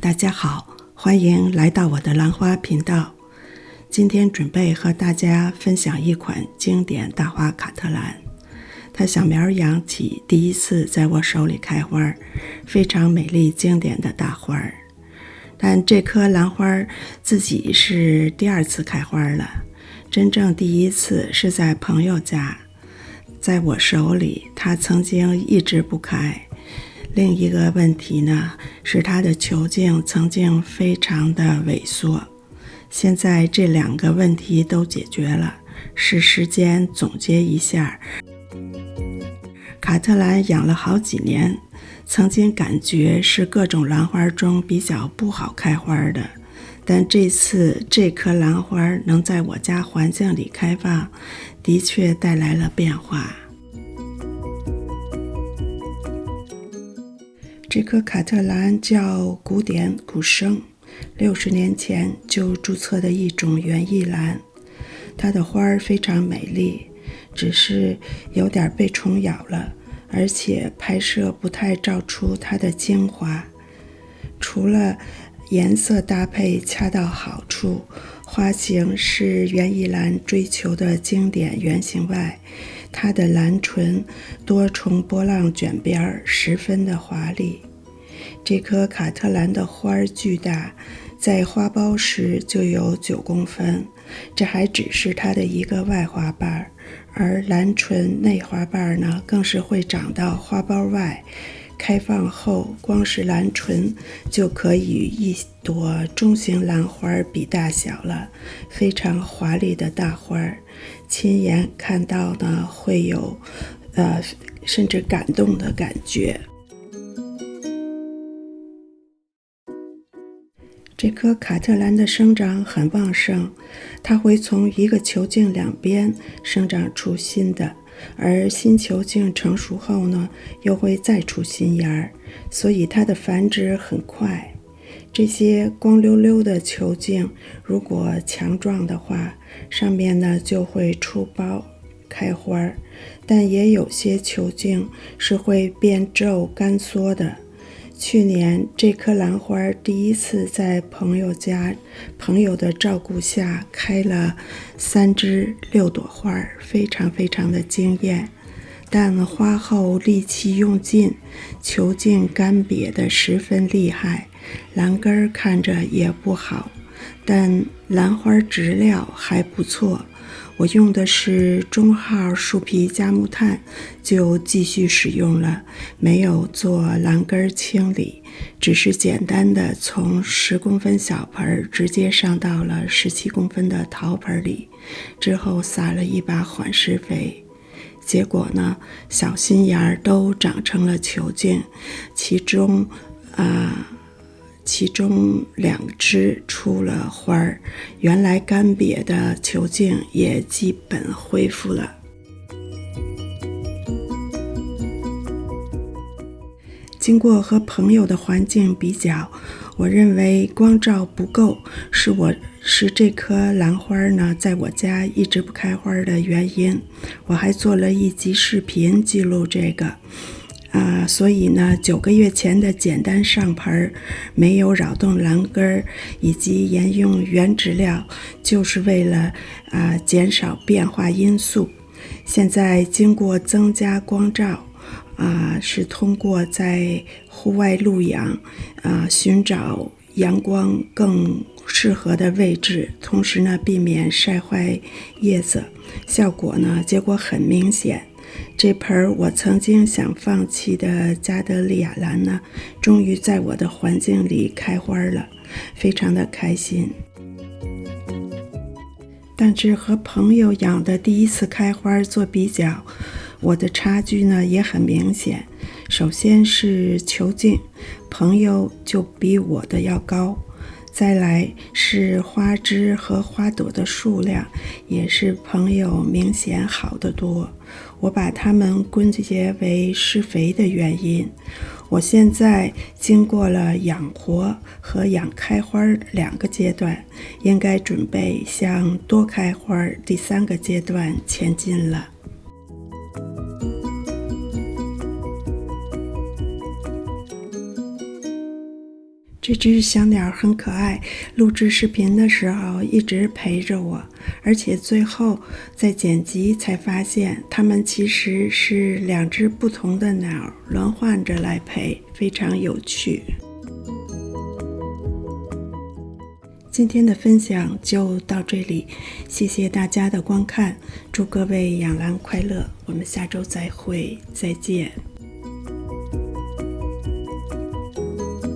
大家好，欢迎来到我的兰花频道。今天准备和大家分享一款经典大花卡特兰，它小苗养起第一次在我手里开花，非常美丽经典的大花。但这颗兰花自己是第二次开花了，真正第一次是在朋友家，在我手里它曾经一直不开。另一个问题呢，是它的球茎曾经非常的萎缩。现在这两个问题都解决了，是时间总结一下。卡特兰养了好几年，曾经感觉是各种兰花中比较不好开花的，但这次这颗兰花能在我家环境里开放，的确带来了变化。这颗卡特兰叫古典古生，60年前就注册的一种园艺兰，它的花非常美丽，只是有点被虫咬了，而且拍摄不太照出它的精华。除了颜色搭配恰到好处，花型是园艺兰追求的经典圆形外，它的兰唇多重波浪卷边十分的华丽。这颗卡特兰的花巨大，在花苞时就有9公分，这还只是它的一个外花瓣，而兰唇内花瓣呢，更是会长到花苞外。开放后，光是兰唇就可以与一朵中型兰花比大小了，非常华丽的大花。亲眼看到呢，会有甚至感动的感觉。这颗卡特兰的生长很旺盛，它会从一个球茎两边生长出新的，而新球茎成熟后呢，又会再出新芽，所以它的繁殖很快。这些光溜溜的球茎如果强壮的话，上面呢就会出苞开花，但也有些球茎是会变皱干缩的。去年这颗兰花第一次在朋友的照顾下开了3支6朵花，非常的惊艳。但花后力气用尽，球茎干瘪的十分厉害，兰根看着也不好，但兰花质料还不错。我用的是中号树皮加木炭，就继续使用了，没有做兰根清理，只是简单的从10公分小盆直接上到了17公分的陶盆里，之后撒了一把缓释肥。结果呢，小新芽都长成了球茎，其中2支出了花，原来干瘪的球茎也基本恢复了。经过和朋友的环境比较，我认为光照不够是这颗兰花呢在我家一直不开花的原因。我还做了一集视频记录这个。所以呢，9个月前的简单上盆，没有扰动兰根以及沿用原质料，就是为了减少变化因素。现在经过增加光照，是通过在户外露养，寻找阳光更适合的位置，同时呢避免晒坏叶子，结果很明显。这盆我曾经想放弃的加德利亚兰呢，终于在我的环境里开花了，非常的开心。但是和朋友养的第一次开花做比较，我的差距呢也很明显。首先是球茎，朋友就比我的要高。再来是花枝和花朵的数量，也是朋友明显好得多。我把它们归结为施肥的原因。我现在经过了养活和养开花2个阶段，应该准备向多开花第3个阶段前进了。这只小鸟很可爱，录制视频的时候一直陪着我，而且最后在剪辑才发现它们其实是2只不同的鸟轮换着来陪，非常有趣。今天的分享就到这里，谢谢大家的观看，祝各位养蓝快乐，我们下周再会，再见。